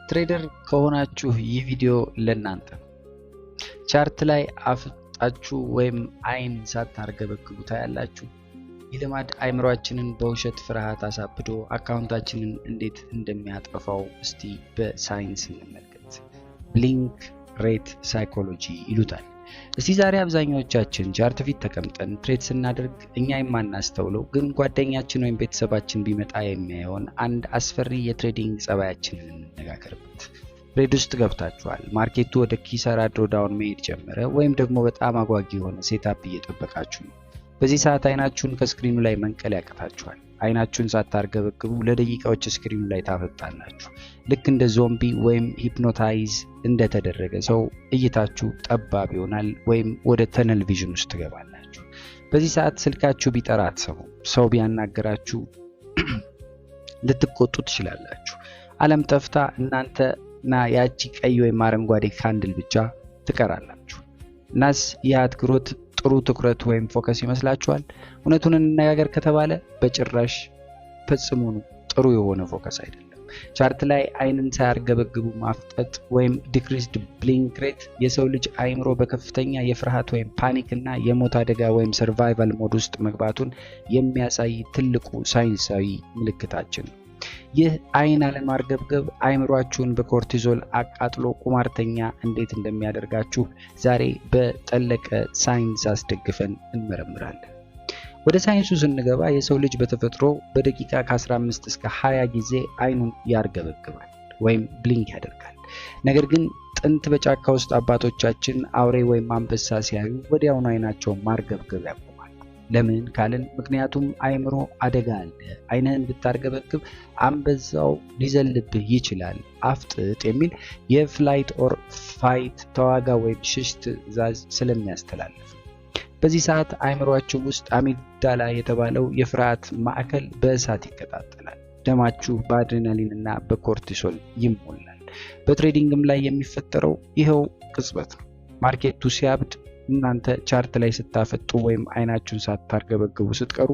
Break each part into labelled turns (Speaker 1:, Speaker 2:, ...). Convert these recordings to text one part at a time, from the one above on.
Speaker 1: ትሬደር ከሆናችሁ ይህ ቪዲዮ ለእናንተ ነው። ቻርት ላይ አፍጣችሁ ወይም አይን ሳታርገበግቡ ታያላችሁ። ይህ ልማድ አይምሯችንን በውሸት ፍርሃት አሳብዶ አካውንታችንን እንዴት እንደሚያጠፋው እስቲ በሳይንስ እንመልከት። ብሊንክ ሬት ሳይኮሎጂ ይሉታል። እስቲ ዛሬ አብዛኛዎቻችን ቻርት ፊት ተቀምጠን ትሬድ ስናደርግ እኛ የማናስተውለው ግን ጓደኛችን ወይም ቤተሰባችን ቢመጣ የሚያየውን አንድ አስፈሪ የትሬዲንግ ጸባያችንን እንነጋገርበት። ትሬድ ውስጥ ገብታችኋል። ማርኬቱ ወደ ኪሳራ ድሮዳውን መሄድ ጀመረ፣ ወይም ደግሞ በጣም አጓጊ የሆነ ሴታፕ እየጠበቃችሁ ነው። በዚህ ሰዓት አይናችሁን ከስክሪኑ ላይ መንቀል ያቅታችኋል። አይናችሁን ሳታርገበግቡ ለደቂቃዎች ስክሪኑ ላይ ታፈጣላችሁ። ልክ እንደ ዞምቢ ወይም ሂፕኖታይዝ እንደተደረገ ሰው እይታችሁ ጠባብ ይሆናል፣ ወይም ወደ ተነል ቪዥን ውስጥ ትገባላችሁ። በዚህ ሰዓት ስልካችሁ ቢጠራ አትሰሙም። ሰው ቢያናገራችሁ ልትቆጡ ትችላላችሁ። ዓለም ጠፍታ እናንተና ያቺ ቀይ ወይም አረንጓዴ ካንድል ብቻ ትቀራላችሁ። እናስ ይህ አትኩሮት ጥሩ ትኩረት ወይም ፎከስ ይመስላችኋል? እውነቱን እንነጋገር ከተባለ በጭራሽ ፈጽሞ ጥሩ የሆነ ፎከስ አይደለም። ቻርት ላይ አይንን ሳያርገበግቡ ማፍጠጥ ወይም ዲክሪስድ ብሊንክ ሬት የሰው ልጅ አይምሮ በከፍተኛ የፍርሃት ወይም ፓኒክ እና የሞት አደጋ ወይም ሰርቫይቫል ሞድ ውስጥ መግባቱን የሚያሳይ ትልቁ ሳይንሳዊ ምልክታችን ነው። ይህ አይን አለማርገብገብ አይምሯችሁን በኮርቲዞል አቃጥሎ ቁማርተኛ እንዴት እንደሚያደርጋችሁ ዛሬ በጠለቀ ሳይንስ አስደግፈን እንመረምራለን። ወደ ሳይንሱ ስንገባ የሰው ልጅ በተፈጥሮ በደቂቃ ከ15 እስከ 20 ጊዜ አይኑን ያርገበግባል ወይም ብሊንክ ያደርጋል። ነገር ግን ጥንት በጫካ ውስጥ አባቶቻችን አውሬ ወይም አንበሳ ሲያዩ ወዲያውኑ አይናቸውን ማርገብገብ ያቆማሉ። ለምን ካልን ምክንያቱም አይምሮ አደጋ አለ። አይንህን ብታርገበግብ አንበሳው ሊዘልብህ ይችላል፣ አፍጥጥ የሚል የፍላይት ኦር ፋይት ተዋጋ ወይም ሽሽ ትዕዛዝ ስለሚያስተላልፍ። በዚህ ሰዓት አይምሯችሁ ውስጥ አሚግዳላ የተባለው የፍርሃት ማዕከል በእሳት ይቀጣጠላል። ደማችሁ በአድሬናሊን እና በኮርቲሶል ይሞላል። በትሬዲንግም ላይ የሚፈጠረው ይኸው ቅጽበት ነው። ማርኬቱ ሲያብድ እናንተ ቻርት ላይ ስታፈጡ ወይም አይናችሁን ሳታርገበግቡ ስትቀሩ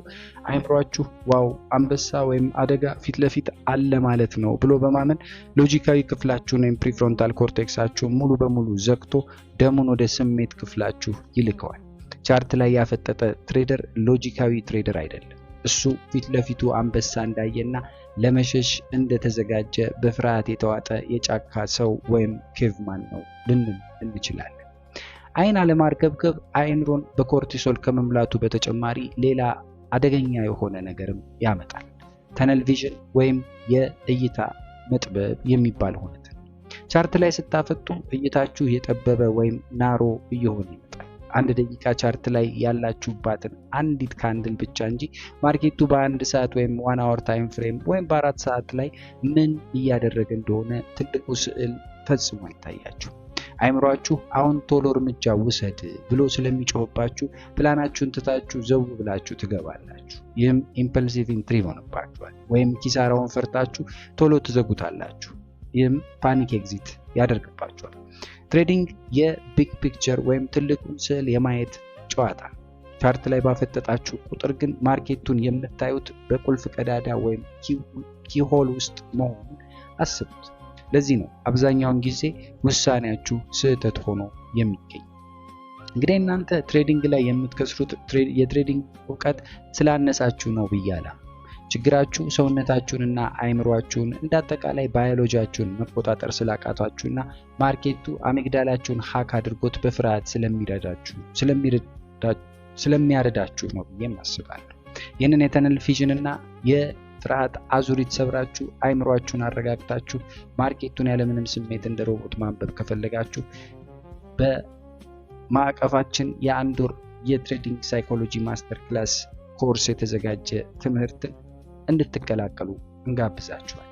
Speaker 1: አይምሯችሁ ዋው አንበሳ ወይም አደጋ ፊት ለፊት አለ ማለት ነው ብሎ በማመን ሎጂካዊ ክፍላችሁን ወይም ፕሪፍሮንታል ኮርቴክሳችሁን ሙሉ በሙሉ ዘግቶ ደሙን ወደ ስሜት ክፍላችሁ ይልከዋል። ቻርት ላይ ያፈጠጠ ትሬደር ሎጂካዊ ትሬደር አይደለም። እሱ ፊት ለፊቱ አንበሳ እንዳየና ለመሸሽ እንደተዘጋጀ በፍርሃት የተዋጠ የጫካ ሰው ወይም ኬቭማን ነው ልንል እንችላለን። አይን አለማርገብገብ አይምሮን በኮርቲሶል ከመምላቱ በተጨማሪ ሌላ አደገኛ የሆነ ነገርም ያመጣል። ተነል ቪዥን ወይም የእይታ መጥበብ የሚባል ሁኔታ። ቻርት ላይ ስታፈጡ እይታችሁ የጠበበ ወይም ናሮ እየሆነ ይመጣል። አንድ ደቂቃ ቻርት ላይ ያላችሁባትን አንዲት ካንድል ብቻ እንጂ ማርኬቱ በአንድ ሰዓት ወይም 1 አወር ታይም ፍሬም ወይም በ4 ሰዓት ላይ ምን እያደረገ እንደሆነ ትልቁ ስዕል ፈጽሞ አይታያችሁ። አይምሯችሁ አሁን ቶሎ እርምጃ ውሰድ ብሎ ስለሚጮህባችሁ ፕላናችሁን ትታችሁ ዘው ብላችሁ ትገባላችሁ። ይህም ኢምፐልሲቭ ኢንትሪ ሆነባችኋል፣ ወይም ኪሳራውን ፈርታችሁ ቶሎ ትዘጉታላችሁ። ይህም ፓኒክ ኤግዚት ያደርግባችኋል። ትሬዲንግ የቢግ ፒክቸር ወይም ትልቁን ስዕል የማየት ጨዋታ። ቻርት ላይ ባፈጠጣችሁ ቁጥር ግን ማርኬቱን የምታዩት በቁልፍ ቀዳዳ ወይም ኪሆል ውስጥ መሆኑን አስቡት። ለዚህ ነው አብዛኛውን ጊዜ ውሳኔያችሁ ስህተት ሆኖ የሚገኝ። እንግዲህ እናንተ ትሬዲንግ ላይ የምትከስሩት የትሬዲንግ እውቀት ስላነሳችሁ ነው ብያላ። ችግራችሁ ሰውነታችሁንና አይምሯችሁን እንዳጠቃላይ ባዮሎጂያችሁን መቆጣጠር ስላቃታችሁና ማርኬቱ አሚግዳላችሁን ሀክ አድርጎት በፍርሃት ስለሚያረዳችሁ ነው ብዬ አስባለሁ። ይህንን የተነል ቪዥንና ፍርሃት አዙሪት ሰብራችሁ አይምሯችሁን አረጋግታችሁ ማርኬቱን ያለምንም ስሜት እንደ ሮቦት ማንበብ ከፈለጋችሁ በማዕቀፋችን የአንድ ወር የትሬዲንግ ሳይኮሎጂ ማስተር ክላስ ኮርስ የተዘጋጀ ትምህርትን እንድትቀላቀሉ እንጋብዛችኋል።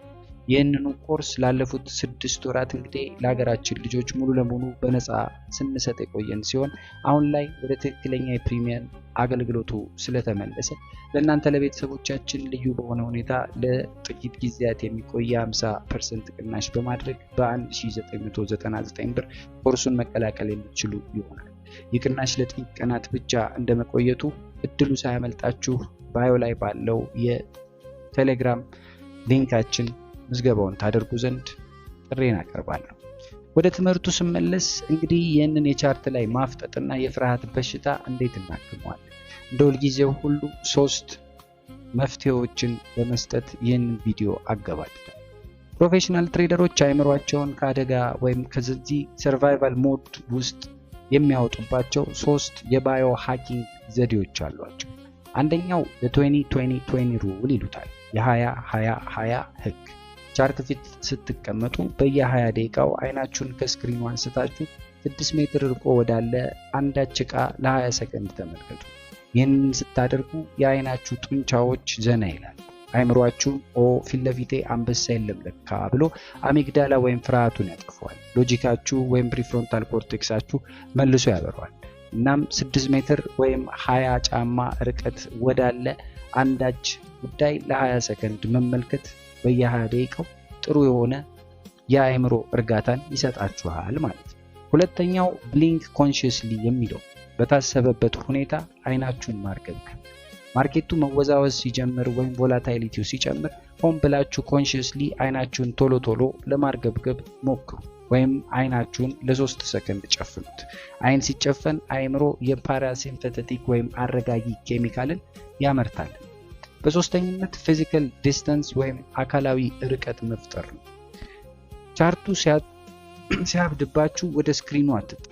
Speaker 1: ይህንኑ ኮርስ ላለፉት 6 ወራት እንግዲህ ለሀገራችን ልጆች ሙሉ ለሙሉ በነፃ ስንሰጥ የቆየን ሲሆን አሁን ላይ ወደ ትክክለኛ የፕሪሚየም አገልግሎቱ ስለተመለሰ ለእናንተ ለቤተሰቦቻችን ልዩ በሆነ ሁኔታ ለጥቂት ጊዜያት የሚቆይ 50% ቅናሽ በማድረግ በ1999 ብር ኮርሱን መቀላቀል የምትችሉ ይሆናል። ይህ ቅናሽ ለጥቂት ቀናት ብቻ እንደመቆየቱ እድሉ ሳያመልጣችሁ ባዮ ላይ ባለው የቴሌግራም ሊንካችን ምዝገባውን ታደርጉ ዘንድ ጥሬን አቀርባለሁ። ወደ ትምህርቱ ስመለስ እንግዲህ ይህንን የቻርት ላይ ማፍጠጥና የፍርሃት በሽታ እንዴት እናክመዋለን? እንደ ሁልጊዜው ሁሉ 3 መፍትሄዎችን በመስጠት ይህንን ቪዲዮ አገባድዳለሁ። ፕሮፌሽናል ትሬደሮች አይምሯቸውን ከአደጋ ወይም ከዚህ ሰርቫይቫል ሞድ ውስጥ የሚያወጡባቸው 3 የባዮ ሃኪንግ ዘዴዎች አሏቸው። አንደኛው የ20-20-20 ሩል ይሉታል። የ20-20-20 ህግ። ቻርት ፊት ስትቀመጡ በየ20 ደቂቃው አይናችሁን ከስክሪኑ አንስታችሁ 6 ሜትር ርቆ ወዳለ አንዳች ዕቃ ለ20 ሰከንድ ተመልከቱ። ይህንን ስታደርጉ የአይናችሁ ጡንቻዎች ዘና ይላል። አይምሯችሁ ፊት ለፊቴ አንበሳ የለም ለካ ብሎ አሚግዳላ ወይም ፍርሃቱን ያጠፋዋል። ሎጂካችሁ ወይም ፕሪፍሮንታል ኮርቴክሳችሁ መልሶ ያበረዋል። እናም 6 ሜትር ወይም 20 ጫማ ርቀት ወዳለ አንዳች ጉዳይ ለ20 ሰከንድ መመልከት በየ20 ደቂቃው ጥሩ የሆነ የአይምሮ እርጋታን ይሰጣችኋል ማለት ነው። ሁለተኛው ብሊንክ ኮንሺየስሊ የሚለው በታሰበበት ሁኔታ አይናችሁን ማርገብገብ። ማርኬቱ መወዛወዝ ሲጀምር ወይም ቮላታይሊቲው ሲጨምር ሆን ብላችሁ ኮንሺየስሊ አይናችሁን ቶሎ ቶሎ ለማርገብገብ ሞክሩ፣ ወይም አይናችሁን ለ3 ሰከንድ ጨፍኑት። አይን ሲጨፈን አይምሮ የፓራሲምፐተቲክ ወይም አረጋጊ ኬሚካልን ያመርታል። በሶስተኝነት ፊዚካል ዲስታንስ ወይም አካላዊ ርቀት መፍጠር ነው። ቻርቱ ሲያብድባችሁ ወደ ስክሪኑ አትጥሩ።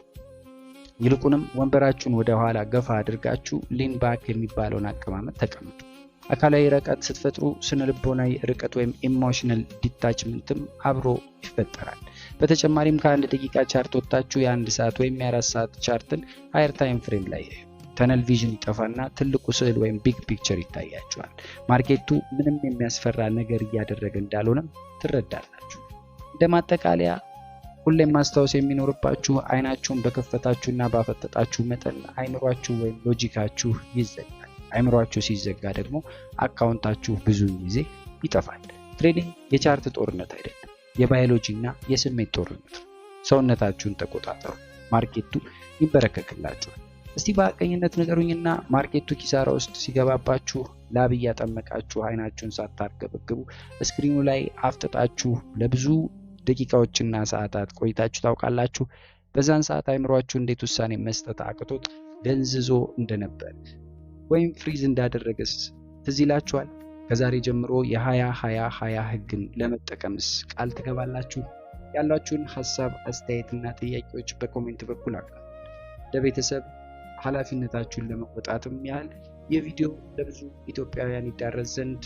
Speaker 1: ይልቁንም ወንበራችሁን ወደ ኋላ ገፋ አድርጋችሁ ሊን ባክ የሚባለውን አቀማመጥ ተቀመጡ። አካላዊ ርቀት ስትፈጥሩ ስነ ልቦናዊ ርቀት ወይም ኢሞሽናል ዲታችመንትም አብሮ ይፈጠራል። በተጨማሪም ከ1 ደቂቃ ቻርት ወጣችሁ የ1 ሰዓት ወይም የ4 ሰዓት ቻርትን ሃየር ታይም ፍሬም ላይ ተነል ቪዥን ይጠፋና ትልቁ ስዕል ወይም ቢግ ፒክቸር ይታያችኋል። ማርኬቱ ምንም የሚያስፈራ ነገር እያደረገ እንዳልሆነም ትረዳላችሁ። እንደማጠቃለያ ሁሌም ማስታወስ የሚኖርባችሁ አይናችሁን በከፈታችሁና ባፈጠጣችሁ መጠን አይምሯችሁ ወይም ሎጂካችሁ ይዘጋል። አይምሯችሁ ሲዘጋ ደግሞ አካውንታችሁ ብዙ ጊዜ ይጠፋል። ትሬዲንግ የቻርት ጦርነት አይደለም፣ የባዮሎጂና የስሜት ጦርነት ነው። ሰውነታችሁን ተቆጣጠሩ፣ ማርኬቱ ይበረከክላችኋል። እስቲ በአቀኝነት ንገሩኝና ማርኬቱ ኪሳራ ውስጥ ሲገባባችሁ ላብ እያጠመቃችሁ አይናችሁን ሳታርገበግቡ ስክሪኑ ላይ አፍጥጣችሁ ለብዙ ደቂቃዎችና ሰዓታት ቆይታችሁ ታውቃላችሁ? በዛን ሰዓት አይምሯችሁ እንዴት ውሳኔ መስጠት አቅቶት ደንዝዞ እንደነበር ወይም ፍሪዝ እንዳደረገስ ትዝ ይላችኋል? ከዛሬ ጀምሮ የ20-20-20 ህግን ለመጠቀምስ ቃል ትገባላችሁ? ያላችሁን ሐሳብ፣ አስተያየትና ጥያቄዎች በኮሜንት በኩል አቅርቡ። ለቤተሰብ ኃላፊነታችሁን ለመወጣትም ያህል የቪዲዮ ለብዙ ኢትዮጵያውያን ይዳረስ ዘንድ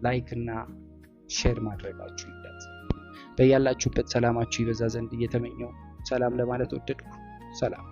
Speaker 1: ላይክ እና ሼር ማድረጋችሁ ይዳረስ። በያላችሁበት ሰላማችሁ ይበዛ ዘንድ እየተመኘው ሰላም ለማለት ወደድኩ። ሰላም።